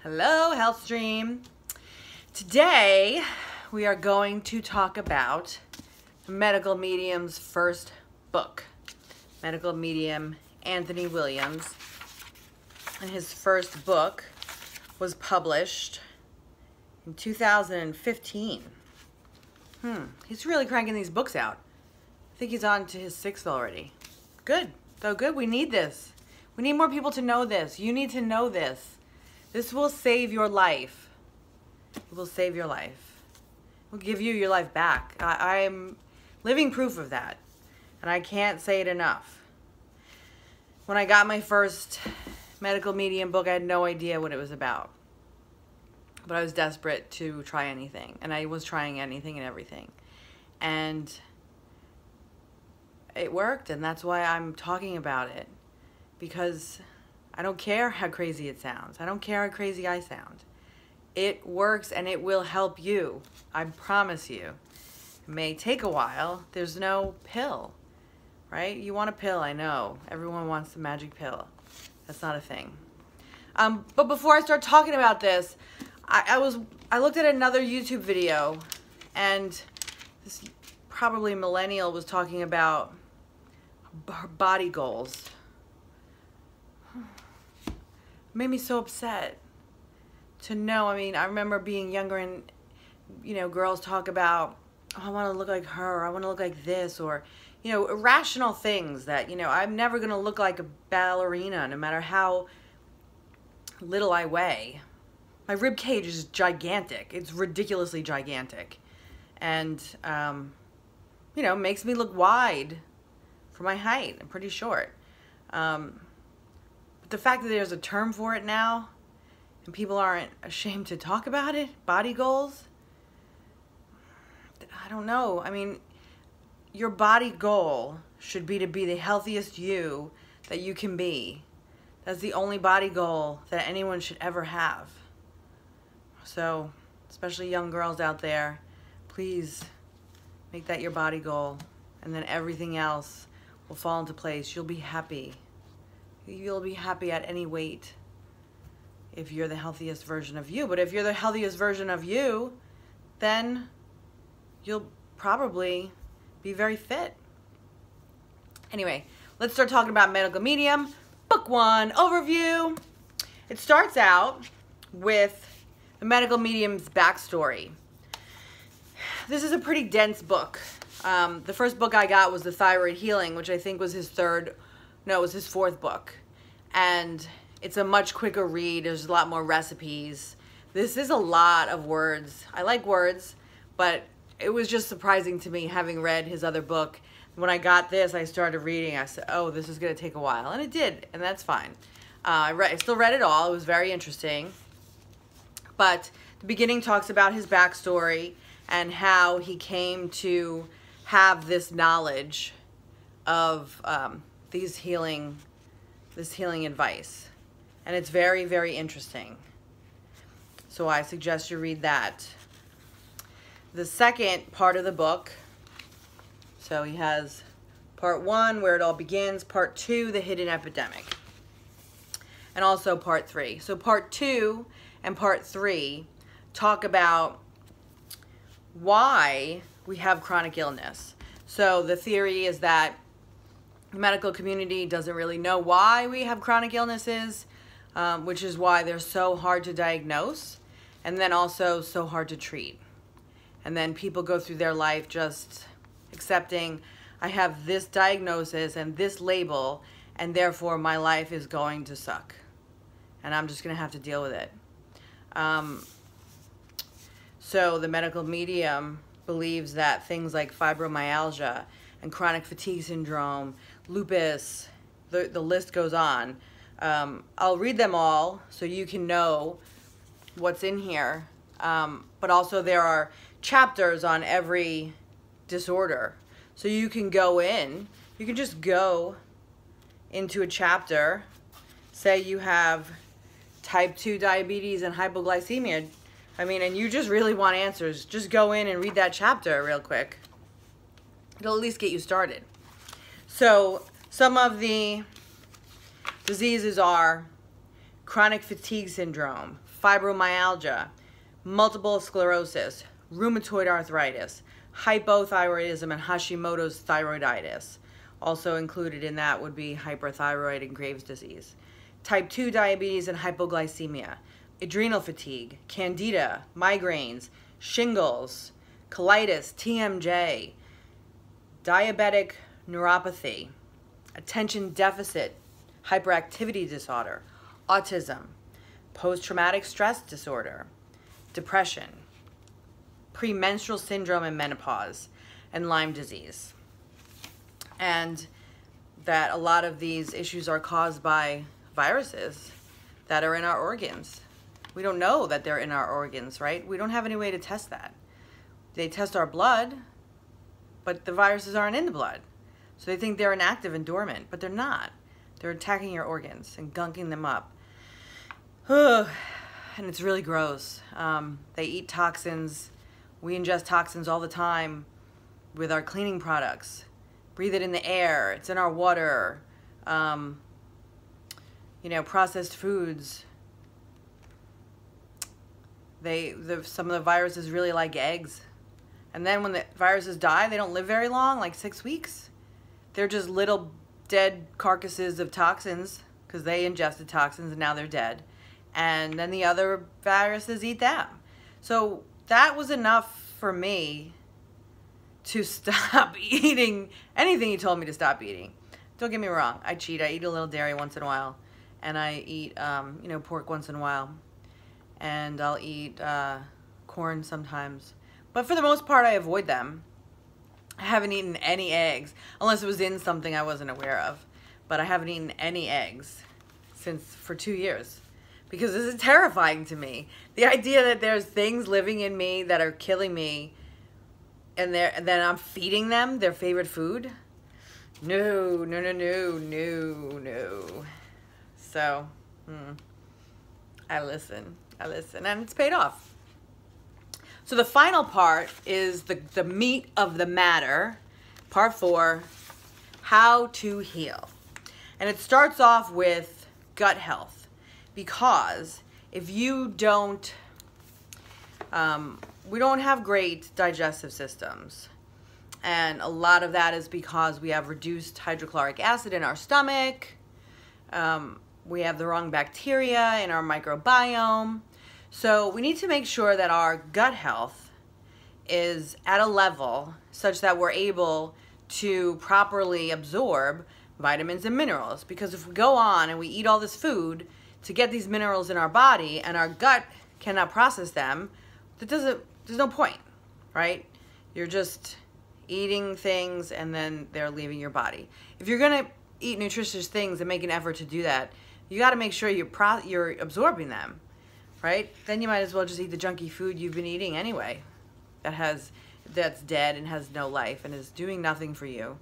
Hello, Health Stream. Today we are going to talk about the medical medium's first book. Medical medium Anthony Williams. And his first book was published in 2015. He's really cranking these books out. I think he's on to his 6th already. Good. So good. We need this. We need more people to know this. You need to know this. This will save your life. It will save your life. It will give you your life back. I'm living proof of that. And I can't say it enough. When I got my first medical medium book, I had no idea what it was about. But I was desperate to try anything. And I was trying anything and everything. And it worked. And that's why I'm talking about it. Because I don't care how crazy it sounds. I don't care how crazy I sound. It works and it will help you. I promise you. It may take a while. There's no pill, right? You want a pill, I know. Everyone wants the magic pill. That's not a thing. But before I start talking about this, I looked at another YouTube video, and this probably millennial was talking about her body goals. It made me so upset to know. I mean, I remember being younger and, you know, girls talk about, oh, I want to look like her, I want to look like this, or, you know, irrational things that, you know, I'm never going to look like a ballerina no matter how little I weigh. My rib cage is gigantic. It's ridiculously gigantic. And, you know, makes me look wide for my height. I'm pretty short. But the fact that there's a term for it now and people aren't ashamed to talk about it, body goals, I don't know. I mean, your body goal should be to be the healthiest you that you can be. That's the only body goal that anyone should ever have. So, especially young girls out there, please make that your body goal, and then everything else will fall into place. You'll be happy. You'll be happy at any weight if you're the healthiest version of you. But if you're the healthiest version of you, then you'll probably be very fit. Anyway, let's start talking about Medical Medium. Book 1 overview. It starts out with the Medical Medium's backstory. This is a pretty dense book. The first book I got was The Thyroid Healing, which I think was his 4th book. And it's a much quicker read. There's a lot more recipes. This is a lot of words. I like words, but it was just surprising to me having read his other book. When I got this, I started reading. I said, oh, this is going to take a while. And it did, and that's fine. I still read it all. It was very interesting. But the beginning talks about his backstory and how he came to have this knowledge of this healing advice. And it's very, very interesting. So I suggest you read that. The second part of the book, so he has part 1, where it all begins, part 2, the hidden epidemic, and also part 3. So part 2 and part 3 talk about why we have chronic illness. So the theory is that the medical community doesn't really know why we have chronic illnesses, which is why they're so hard to diagnose and then also so hard to treat. And then people go through their life just accepting, I have this diagnosis and this label, and therefore my life is going to suck. And I'm just going to have to deal with it. So the medical medium believes that things like fibromyalgia and chronic fatigue syndrome, lupus, the list goes on. I'll read them all so you can know what's in here. But also there are chapters on every disorder. So you can go in, you can just go into a chapter, say you have type 2 diabetes and hypoglycemia. I mean, and you just really want answers. Just go in and read that chapter real quick. It'll at least get you started. So some of the diseases are chronic fatigue syndrome, fibromyalgia, multiple sclerosis, rheumatoid arthritis, hypothyroidism, and Hashimoto's thyroiditis. Also included in that would be hyperthyroid and Graves' disease. Type 2 diabetes and hypoglycemia, adrenal fatigue, candida, migraines, shingles, colitis, TMJ, diabetic neuropathy, attention deficit hyperactivity disorder, autism, post-traumatic stress disorder, depression, premenstrual syndrome and menopause, and Lyme disease. And that a lot of these issues are caused by viruses that are in our organs. We don't know that they're in our organs, right? We don't have any way to test that. They test our blood, but the viruses aren't in the blood. So they think they're inactive and dormant, but they're not. They're attacking your organs and gunking them up. And it's really gross. They eat toxins. We ingest toxins all the time with our cleaning products. Breathe it in the air. It's in our water. You know, processed foods. Some of the viruses really like eggs. And then when the viruses die, they don't live very long, like 6 weeks. They're just little dead carcasses of toxins because they ingested toxins and now they're dead. And then the other viruses eat them. So that was enough for me to stop eating anything he told me to stop eating. Don't get me wrong. I cheat. I eat a little dairy once in a while. And I eat, you know, pork once in a while. And I'll eat corn sometimes. But for the most part, I avoid them. I haven't eaten any eggs, unless it was in something I wasn't aware of. But I haven't eaten any eggs for 2 years. Because this is terrifying to me. The idea that there's things living in me that are killing me, and then I'm feeding them their favorite food. No, no, no, no, no, no. So, I listen, and it's paid off. So the final part is the meat of the matter, part 4, how to heal. And it starts off with gut health, because if you don't, we don't have great digestive systems. And a lot of that is because we have reduced hydrochloric acid in our stomach. We have the wrong bacteria in our microbiome. So we need to make sure that our gut health is at a level such that we're able to properly absorb vitamins and minerals. Because if we go on and we eat all this food to get these minerals in our body and our gut cannot process them, there's no point, right? You're just eating things and then they're leaving your body. If you're gonna eat nutritious things and make an effort to do that, you gotta make sure you're absorbing them, right? Then you might as well just eat the junky food you've been eating anyway, that's dead and has no life and is doing nothing for you,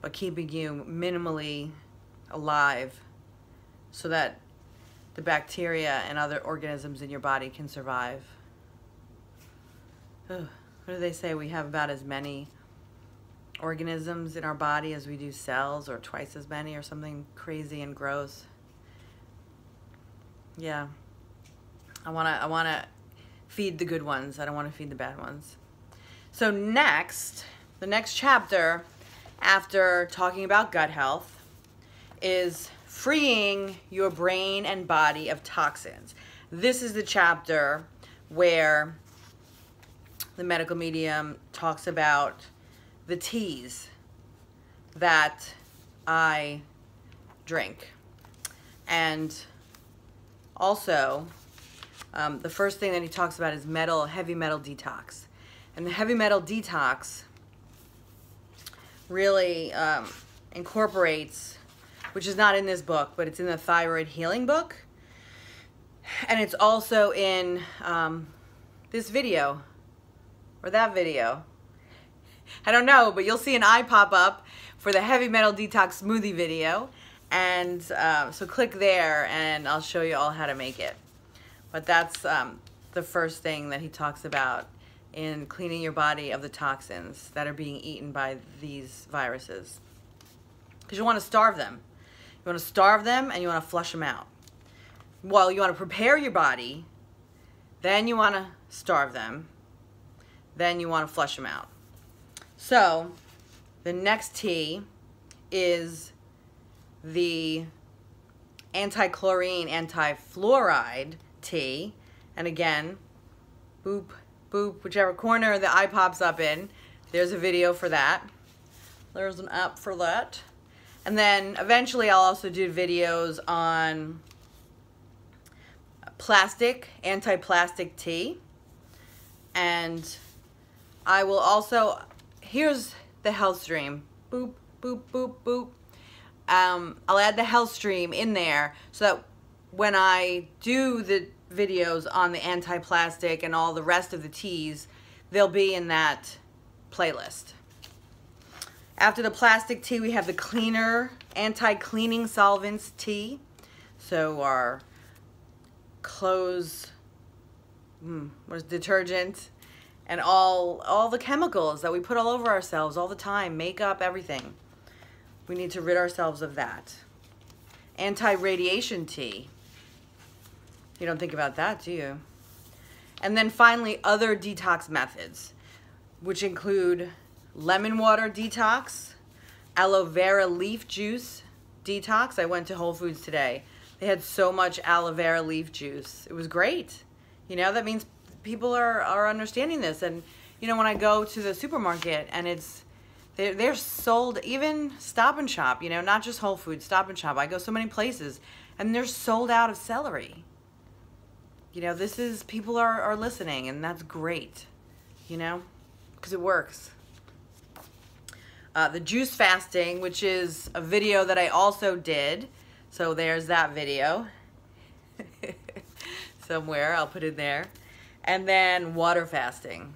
but keeping you minimally alive so that the bacteria and other organisms in your body can survive. Ugh. What do they say? We have about as many organisms in our body as we do cells, or twice as many, or something crazy and gross. Yeah. I wanna feed the good ones. I don't want to feed the bad ones. So next, the next chapter after talking about gut health is freeing your brain and body of toxins. This is the chapter where the medical medium talks about the teas that I drink. And also, the first thing that he talks about is heavy metal detox. And the heavy metal detox really incorporates, which is not in this book, but it's in the thyroid healing book. And it's also in this video, or that video. I don't know, but you'll see an eye pop up for the heavy metal detox smoothie video. And so click there and I'll show you all how to make it. But that's the first thing that he talks about in cleaning your body of the toxins that are being eaten by these viruses. Because you want to starve them. You want to starve them and you want to flush them out. well, you want to prepare your body, then you want to starve them, then you want to flush them out. So the next T is the anti-chlorine, anti-fluoride tea. And again, boop, boop, whichever corner the eye pops up in, there's a video for that. There's an app for that. And then eventually I'll also do videos on plastic, anti-plastic tea. And I will also, here's the health stream. Boop, boop, boop, boop. I'll add the health stream in there so that when I do the videos on the anti-plastic and all the rest of the teas, they'll be in that playlist. After the plastic tea, we have the cleaner, anti-cleaning solvents tea. So our clothes, detergent, and all the chemicals that we put all over ourselves all the time, makeup, everything. We need to rid ourselves of that. Anti-radiation tea. You don't think about that, do you? And then finally, other detox methods, which include lemon water detox, aloe vera leaf juice detox. I went to Whole Foods today. They had so much aloe vera leaf juice. It was great. You know, that means people are understanding this. And, you know, when I go to the supermarket and they're sold, even Stop and Shop, you know, not just Whole Foods, Stop and Shop. I go so many places and they're sold out of celery. You know, people are listening, and that's great, you know, because it works. The juice fasting, which is a video that I also did. So there's that video. Somewhere, I'll put it there. And then water fasting,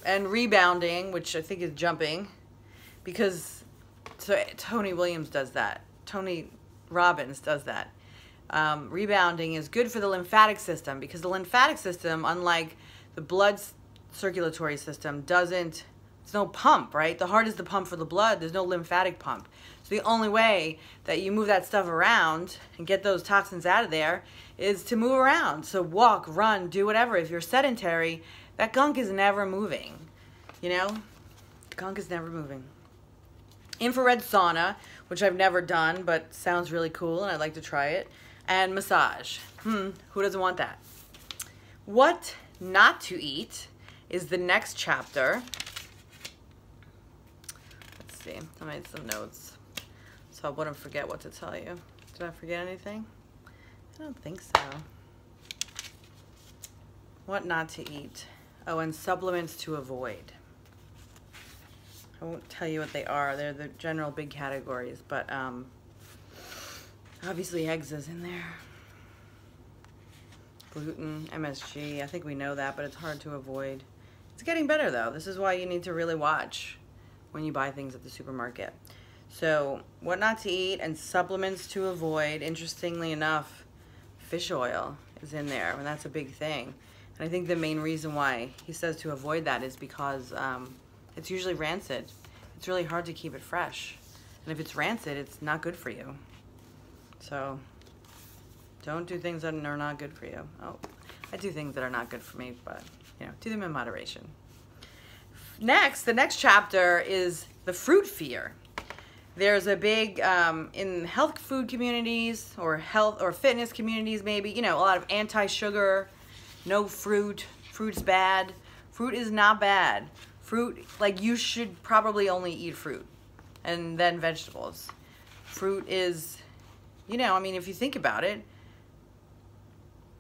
and rebounding, which I think is jumping, because Tony Williams does that. Tony Robbins does that. Rebounding is good for the lymphatic system, because the lymphatic system, unlike the blood circulatory system, there's no pump, right? The heart is the pump for the blood. There's no lymphatic pump. So the only way that you move that stuff around and get those toxins out of there is to move around. So walk, run, do whatever. If you're sedentary, that gunk is never moving, you know? Gunk is never moving. Infrared sauna, which I've never done, but sounds really cool, and I'd like to try it. And massage. Who doesn't want that? What not to eat is the next chapter. Let's see. I made some notes so I wouldn't forget what to tell you. Did I forget anything? I don't think so. What not to eat. Oh, and supplements to avoid. I won't tell you what they are. They're the general big categories, but obviously eggs is in there. Gluten, MSG, I think we know that, but it's hard to avoid. It's getting better though. This is why you need to really watch when you buy things at the supermarket. So, what not to eat and supplements to avoid. Interestingly enough, fish oil is in there, and that's a big thing. And I think the main reason why he says to avoid that is because it's usually rancid. It's really hard to keep it fresh. And if it's rancid, it's not good for you. So, don't do things that are not good for you. Oh, I do things that are not good for me, but, you know, do them in moderation. Next, the next chapter is the fruit fear. There's a big, in health food communities or health or fitness communities maybe, you know, a lot of anti-sugar, no fruit, fruit's bad. Fruit is not bad. Fruit, like, you should probably only eat fruit and then vegetables. Fruit is, you know, I mean, if you think about it,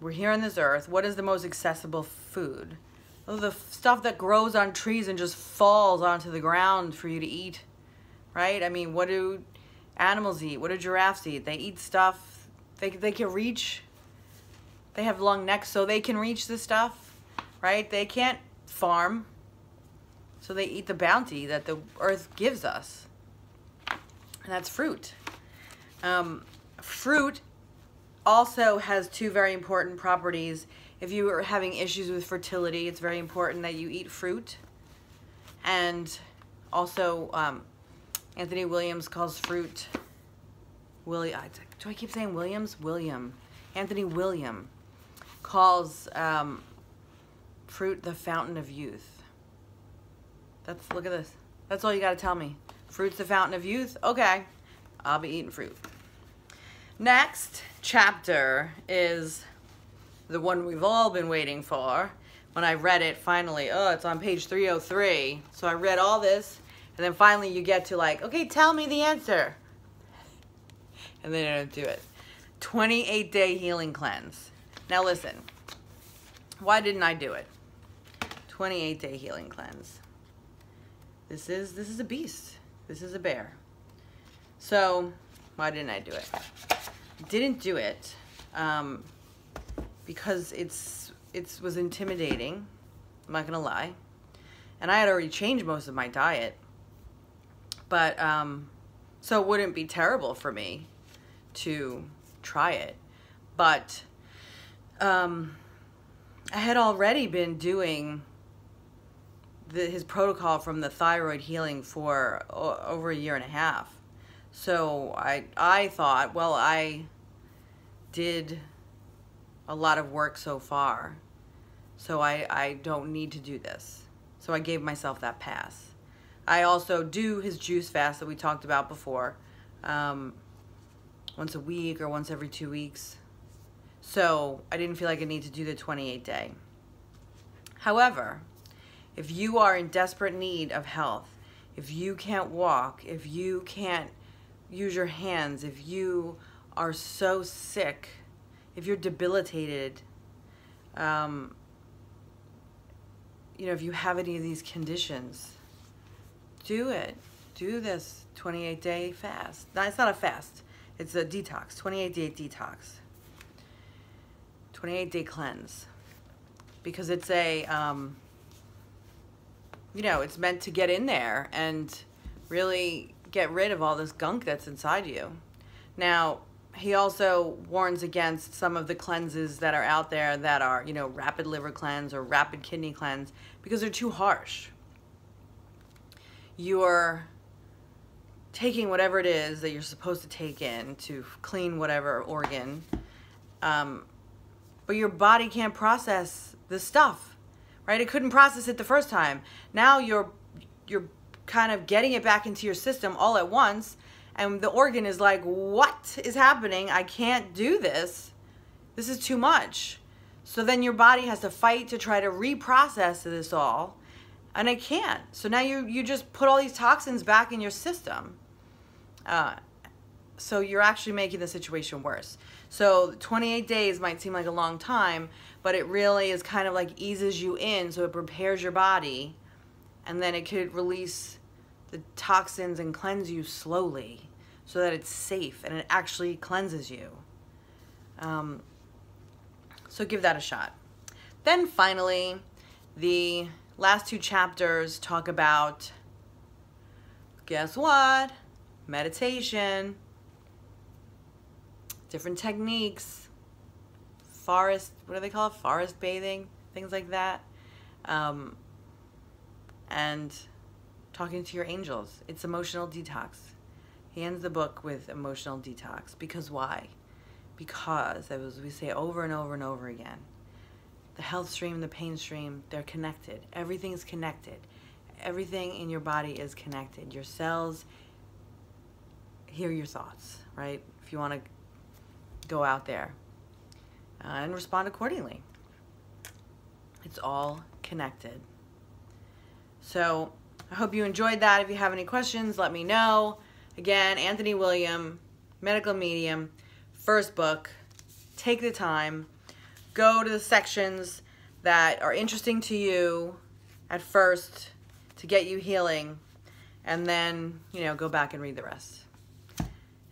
we're here on this earth. What is the most accessible food? Oh, the stuff that grows on trees and just falls onto the ground for you to eat, right? I mean, what do animals eat? What do giraffes eat? They eat stuff, they can reach. They have long necks so they can reach the stuff, right? They can't farm, so they eat the bounty that the earth gives us, and that's fruit. Fruit also has two very important properties. If you are having issues with fertility, it's very important that you eat fruit. And also, Anthony Williams calls fruit William, do I keep saying Williams? Anthony William calls fruit the fountain of youth. Look at this. That's all you got to tell me. Fruit's the fountain of youth? Okay, I'll be eating fruit. Next chapter is the one we've all been waiting for. When I read it, finally, it's on page 303. So I read all this, and then finally you get to like, okay, tell me the answer. And then I don't do it. 28-day healing cleanse. Now listen, why didn't I do it? 28-day healing cleanse. This is a beast. This is a bear. So why didn't I do it? Didn't do it because it was intimidating. I'm not gonna lie, and I had already changed most of my diet. But so it wouldn't be terrible for me to try it. But I had already been doing his protocol from the thyroid healing for over a year and a half. So I thought, well, I did a lot of work so far, so I don't need to do this. So I gave myself that pass. I also do his juice fast that we talked about before, once a week or once every 2 weeks. So I didn't feel like I need to do the 28-day. However, if you are in desperate need of health, if you can't walk, if you can't use your hands, if you are so sick, if you're debilitated, if you have any of these conditions, do it. Do this 28-day fast. No, it's not a fast. It's a detox, 28-day detox. 28-day cleanse. Because it's a, it's meant to get in there and really get rid of all this gunk that's inside you. Now, he also warns against some of the cleanses that are out there that are, rapid liver cleanse or rapid kidney cleanse, because they're too harsh. You're taking whatever it is that you're supposed to take in to clean whatever organ, but your body can't process the stuff, right? It couldn't process it the first time. Now you're kind of getting it back into your system all at once, and the organ is like, what is happening? I can't do this. This is too much. So then your body has to fight to try to reprocess this all, and it can't. So now you just put all these toxins back in your system. So you're actually making the situation worse. So 28 days might seem like a long time, but it really is kind of like eases you in, so it prepares your body, and then it could release the toxins and cleanse you slowly so that it's safe and it actually cleanses you. So give that a shot. Then finally, the last 2 chapters talk about, guess what? Meditation, different techniques, forest, what do they call it? Forest bathing, things like that. And talking to your angels. It's emotional detox. He ends the book with emotional detox. Because why? Because, as we say over and over and over again, the health stream, the pain stream, they're connected. Everything's connected. Everything in your body is connected. Your cells hear your thoughts, right? If you want to go out there and respond accordingly. It's all connected. So I hope you enjoyed that. If you have any questions, let me know. Again, Anthony William, Medical Medium, first book. Take the time. Go to the sections that are interesting to you at first to get you healing, and then, go back and read the rest.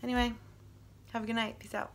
Anyway, have a good night. Peace out.